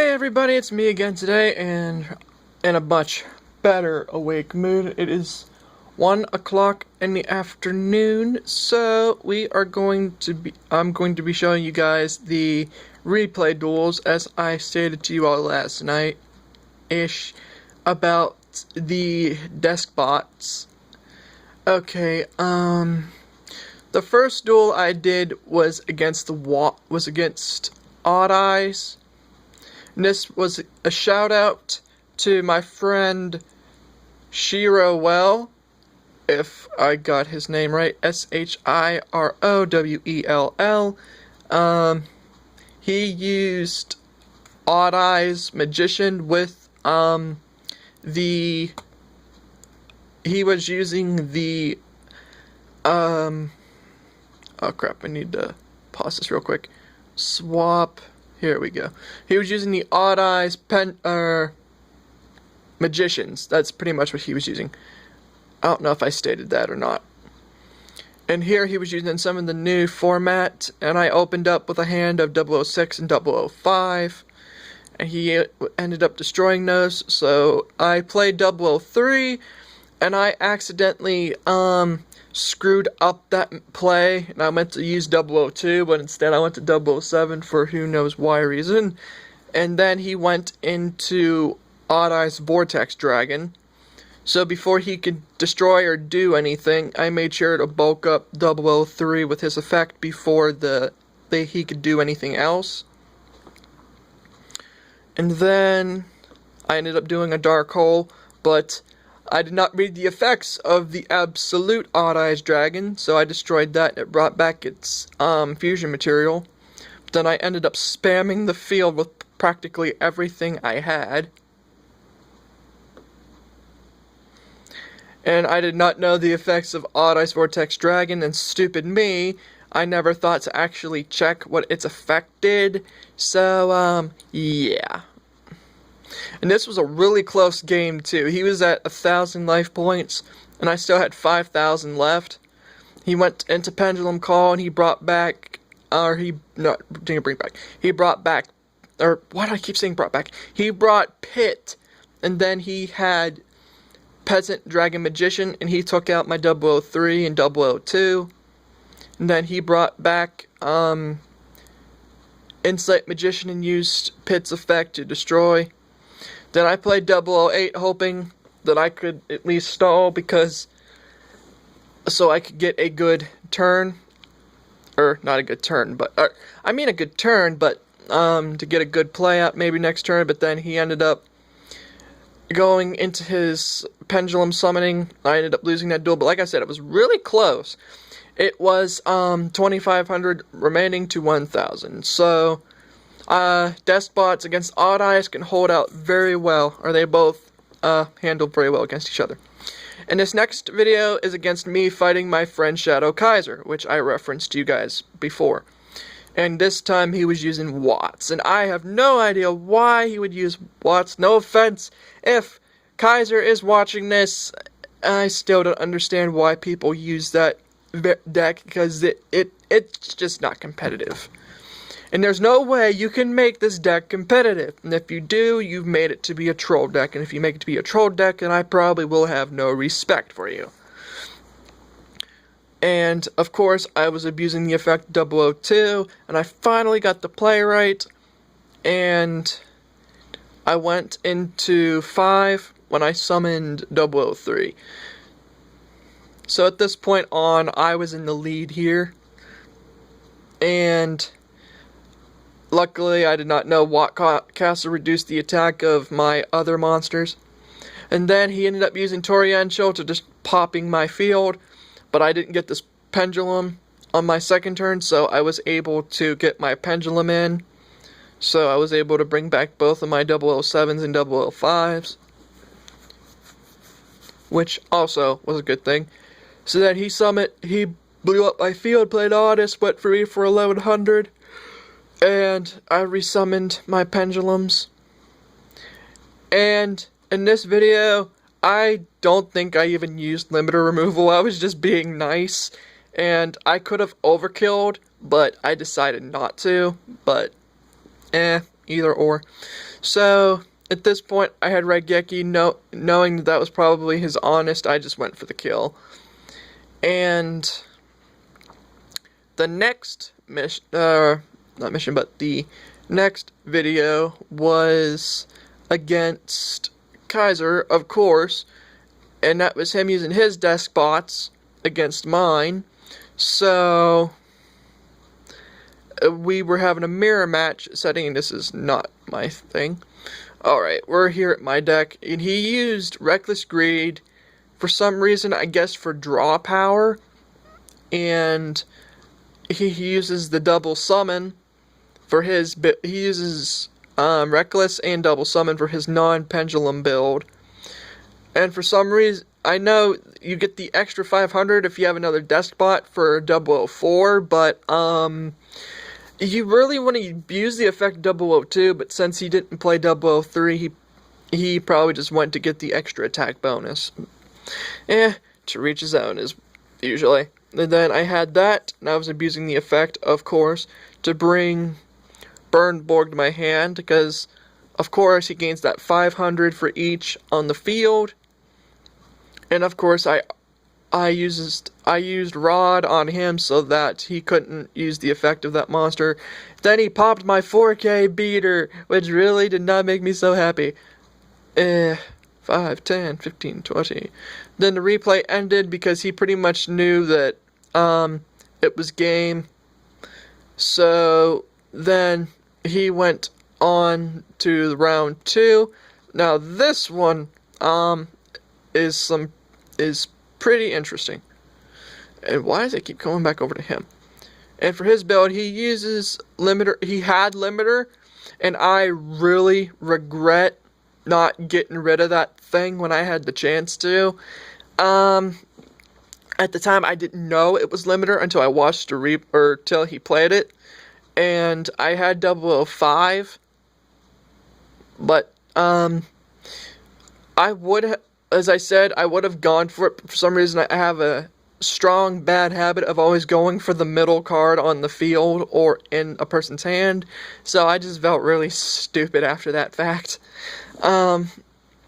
Hey everybody, it's me again today, and in a much better awake mood. It is 1 o'clock in the afternoon, so I'm going to be showing you guys the replay duels, as I stated to you all last night-ish, about the Deskbots. Okay, the first duel I did was against OddEyes. And this was a shout out to my friend Shirowell, if I got his name right, Shirowell. He used OddEyes Magician with he was using the oh crap, I need to pause this real quick. Swap. Here we go. He was using the OddEyes Magicians. That's pretty much what he was using. I don't know if I stated that or not. And here he was using some of the new format, and I opened up with a hand of 006 and 005, and he ended up destroying those, so I played 003, and I accidentally screwed up that play, and I meant to use 002, but instead I went to 007 for who knows why reason. And then he went into OddEyes Vortex Dragon. So before he could destroy or do anything, I made sure to bulk up 003 with his effect before he could do anything else. And then I ended up doing a Dark Hole, but I did not read the effects of the absolute OddEyes Dragon, so I destroyed that. It brought back its fusion material. But then I ended up spamming the field with practically everything I had. And I did not know the effects of OddEyes Vortex Dragon, and stupid me, I never thought to actually check what its effect did. So, yeah. And this was a really close game, too. He was at 1,000 life points, and I still had 5,000 left. He went into Pendulum Call, and he brought back, he brought back, or why do I keep saying brought back? He brought Pit, and then he had Peasant Dragon Magician, and he took out my 003 and 002. And then he brought back, Insight Magician and used Pit's effect to destroy. Then I played 008, hoping that I could at least stall, so I could get a good turn, or not a good turn, but I mean a good turn, but to get a good play out maybe next turn. But then he ended up going into his pendulum summoning. I ended up losing that duel, but like I said, it was really close. It was 2,500 remaining to 1,000. So Deskbots against OddEyes can hold out very well, or they both handle very well against each other. And this next video is against me fighting my friend Shadow Kaiser, which I referenced to you guys before. And this time he was using Watts, and I have no idea why he would use Watts. No offense if Kaiser is watching this, I still don't understand why people use that deck, because it's just not competitive. And there's no way you can make this deck competitive. And if you do, you've made it to be a troll deck. And if you make it to be a troll deck, then I probably will have no respect for you. And, of course, I was abusing the effect 002. And I finally got the play right. And I went into 5 when I summoned 003. So at this point on, I was in the lead here. And luckily, I did not know what Castle reduced the attack of my other monsters. And then he ended up using Toriancho to just popping my field. But I didn't get this pendulum on my second turn, so I was able to get my pendulum in. So I was able to bring back both of my 007s and 005s. Which also was a good thing. So then he blew up my field, played Otis, went free for 1,100. And I resummoned my pendulums. And in this video, I don't think I even used limiter removal. I was just being nice. And I could have overkilled, but I decided not to. But, either or. So at this point, I had Raigeki, knowing that was probably his honest. I just went for the kill. And the next mission, not mission, but the next video was against Kaiser, of course, and that was him using his deskbots against mine. So we were having a mirror match setting. This is not my thing. Alright, we're here at my deck, and he used Reckless Greed for some reason, I guess for draw power, and he uses the double summon for his, he uses Reckless and double summon for his non-pendulum build. And for some reason, I know you get the extra 500 if you have another Deskbot for 004, but you really want to use the effect 002, but since he didn't play 003, he probably just went to get the extra attack bonus. To reach his own is usually. And then I had that, and I was abusing the effect, of course, to bring Borg to my hand, because, of course, he gains that 500 for each on the field. And, of course, I used Rod on him so that he couldn't use the effect of that monster. Then he popped my 4K beater, which really did not make me so happy. 5, 10, 15, 20. Then the replay ended because he pretty much knew that it was game. So then he went on to round 2. Now this one is pretty interesting. And why does it keep going back over to him? And for his build, he uses limiter. He had limiter, and I really regret not getting rid of that thing when I had the chance to. At the time, I didn't know it was limiter until I watched till he played it, and I had 005. But I would, as I said, I would have gone for it. But for some reason, I have a strong bad habit of always going for the middle card on the field or in a person's hand, so I just felt really stupid after that fact.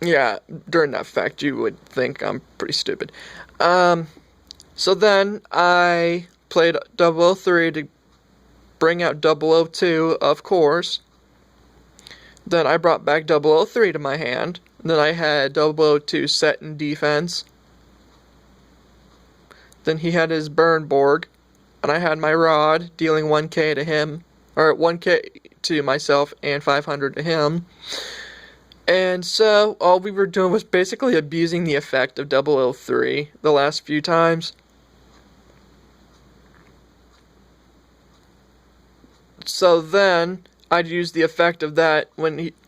Yeah, during that fact, you would think I'm pretty stupid. So then I played 003 to bring out 002, of course. Then I brought back 003 to my hand. Then I had 002 set in defense. Then he had his Borg, and I had my Rod, dealing 1k to him, or 1k to myself and 500 to him. And so all we were doing was basically abusing the effect of 003 the last few times. So then I'd use the effect of that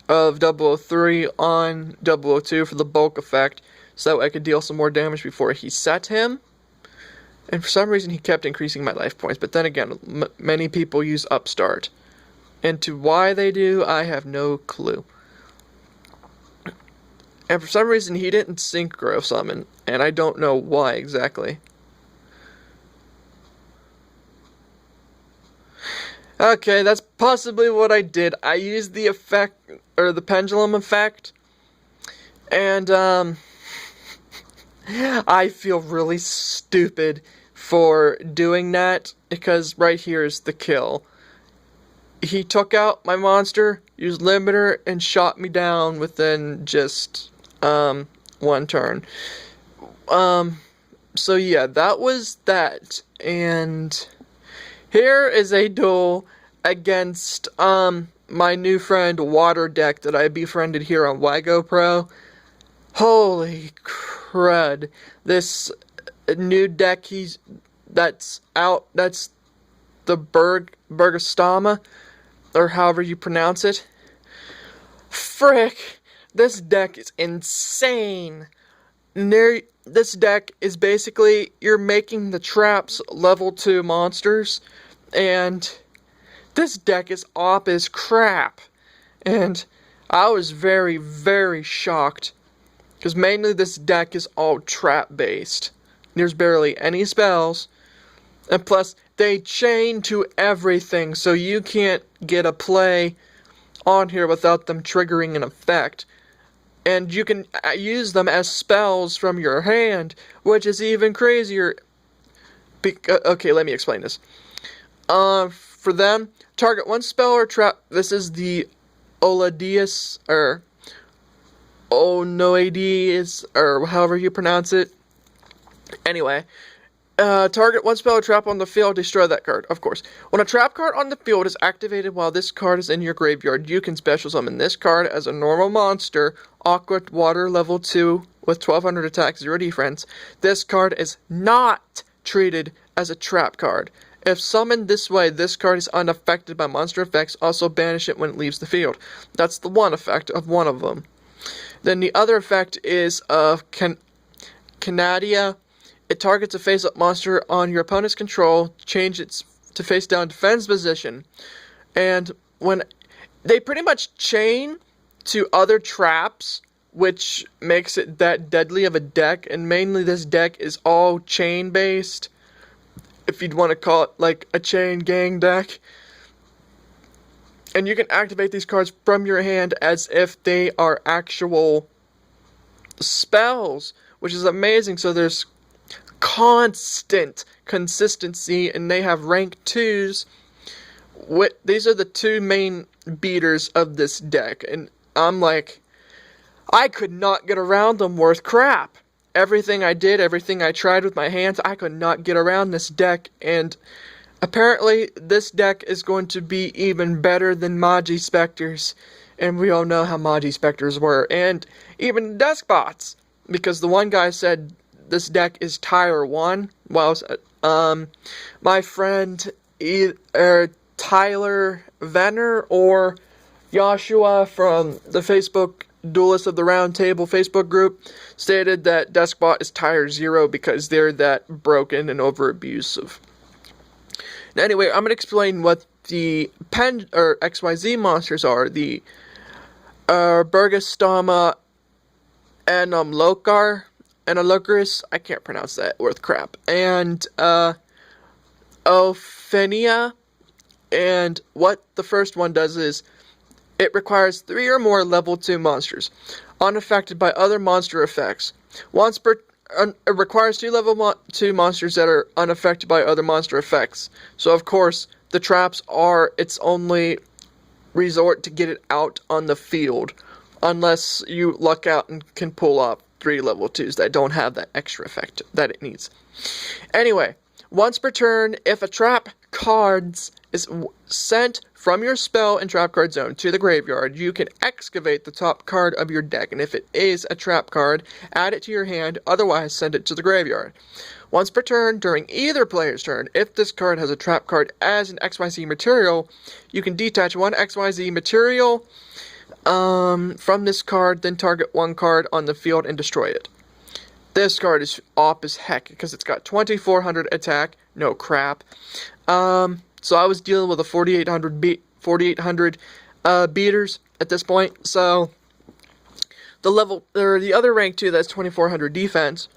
of 003 on 002 for the bulk effect, so I could deal some more damage before he set him. And for some reason he kept increasing my life points, but then again, many people use Upstart. And to why they do, I have no clue. And for some reason he didn't Synchro Summon, and I don't know why exactly. Okay, that's possibly what I did. I used the effect, or the pendulum effect, and I feel really stupid for doing that, because right here is the kill. He took out my monster, used limiter, and shot me down within just one turn. So yeah, that was that. And here is a duel against my new friend Water Deck that I befriended here on Wago Pro. Holy crud. This new deck that's the Burgastama, or however you pronounce it. Frick, this deck is insane. This deck is basically, you're making the traps level 2 monsters, and this deck is op as crap. And I was very, very shocked, because mainly this deck is all trap based. There's barely any spells, and plus they chain to everything, so you can't get a play on here without them triggering an effect. And you can use them as spells from your hand, which is even crazier. Okay, let me explain this. For them, target one spell or trap. This is the OddEyes, or OddEyes, or however you pronounce it. Anyway, target one spell or trap on the field, destroy that card, of course. When a trap card on the field is activated while this card is in your graveyard, you can special summon this card as a normal monster, Aqua Water level 2 with 1200 attack, 0 defense. This card is not treated as a trap card. If summoned this way, this card is unaffected by monster effects. Also banish it when it leaves the field. That's the one effect of one of them. Then the other effect is Canadia. It targets a face-up monster on your opponent's control. Change it to face-down defense position. And when they pretty much chain to other traps, which makes it that deadly of a deck. And mainly this deck is all chain-based, if you'd want to call it like a chain gang deck. And you can activate these cards from your hand as if they are actual spells, which is amazing. So there's constant consistency, and they have rank 2s. These are the two main beaters of this deck, and I'm like, I could not get around them worth crap. Everything I did, everything I tried with my hands, I could not get around this deck, and apparently this deck is going to be even better than Magi Specters, and we all know how Magi Specters were, and even Deskbots, because the one guy said this deck is tier 1, while my friend Tyler Venner or Joshua from the Facebook Duelist of the Round Table Facebook group stated that Deskbot is tier 0 because they're that broken and over abusive. Now, anyway, I'm going to explain what the XYZ monsters are. The Burgastama and Locaris, I can't pronounce that worth crap, and Ophenia. And what the first one does is it requires 3 or more level 2 monsters, unaffected by other monster effects. It requires 2 level 2 monsters that are unaffected by other monster effects. So of course, the traps are its only resort to get it out on the field, unless you luck out and can pull off 3 level 2s that don't have that extra effect that it needs. Anyway, once per turn, if a trap card is sent from your spell and trap card zone to the graveyard, you can excavate the top card of your deck, and if it is a trap card, add it to your hand, otherwise send it to the graveyard. Once per turn, during either player's turn, if this card has a trap card as an XYZ material, you can detach one XYZ material from this card, then target one card on the field and destroy it. This card is OP as heck because it's got 2400 attack, no crap. So I was dealing with a 4800 beaters at this point. So the other rank 2 that's 2400 defense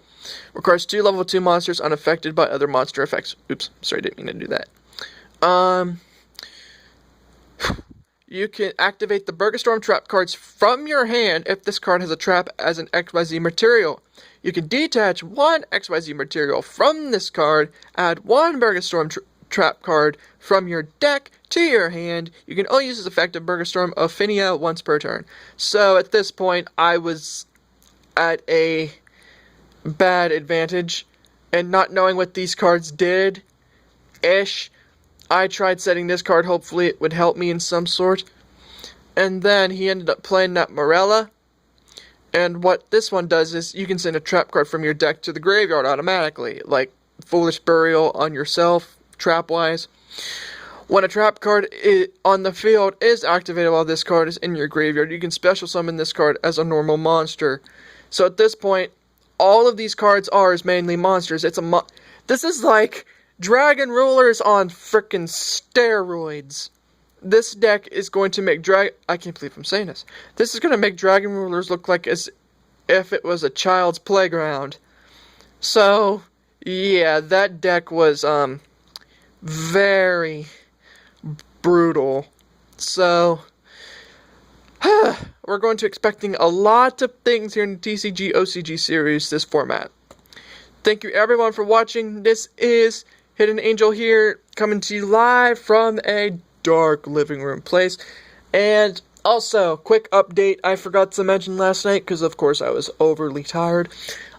requires 2 level 2 monsters unaffected by other monster effects. Oops, sorry, didn't mean to do that. You can activate the Burgastorm trap cards from your hand if this card has a trap as an XYZ material. You can detach one XYZ material from this card, add one Burgastorm trap card from your deck to your hand. You can only use this effect of Burgastorm Ophenia once per turn. So at this point, I was at a bad advantage, and not knowing what these cards did-ish, I tried setting this card, hopefully it would help me in some sort. And then he ended up playing that Morella. And what this one does is you can send a trap card from your deck to the graveyard automatically, like Foolish Burial on yourself, trap-wise. When a trap card on the field is activated while this card is in your graveyard, you can special summon this card as a normal monster. So at this point, all of these cards are mainly monsters. This is like Dragon Rulers on frickin' steroids. This deck is going to make I can't believe I'm saying this. This is going to make Dragon Rulers look like as if it was a child's playground. So, yeah, that deck was very brutal. So, we're going to expecting a lot of things here in the TCG OCG series, this format. Thank you everyone for watching. This is Hidden Angel here, coming to you live from a dark living room place. And also, quick update I forgot to mention last night, because of course I was overly tired.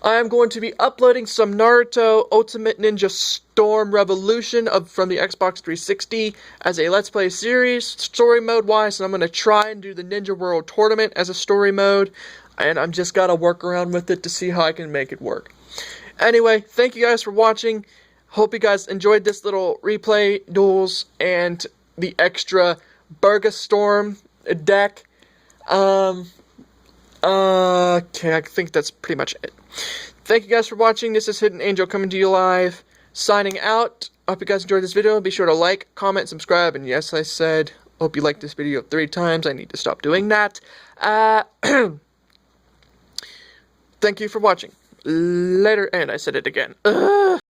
I am going to be uploading some Naruto Ultimate Ninja Storm Revolution from the Xbox 360 as a Let's Play series, story mode wise, and I'm going to try and do the Ninja World Tournament as a story mode, and I'm just got to work around with it to see how I can make it work. Anyway, thank you guys for watching. Hope you guys enjoyed this little replay duels and the extra Burg Storm deck. Okay, I think that's pretty much it. Thank you guys for watching. This is Hidden Angel coming to you live, signing out. I hope you guys enjoyed this video. Be sure to like, comment, subscribe, and yes, I said, hope you liked this video 3 times. I need to stop doing that. Thank you for watching. Later, and I said it again.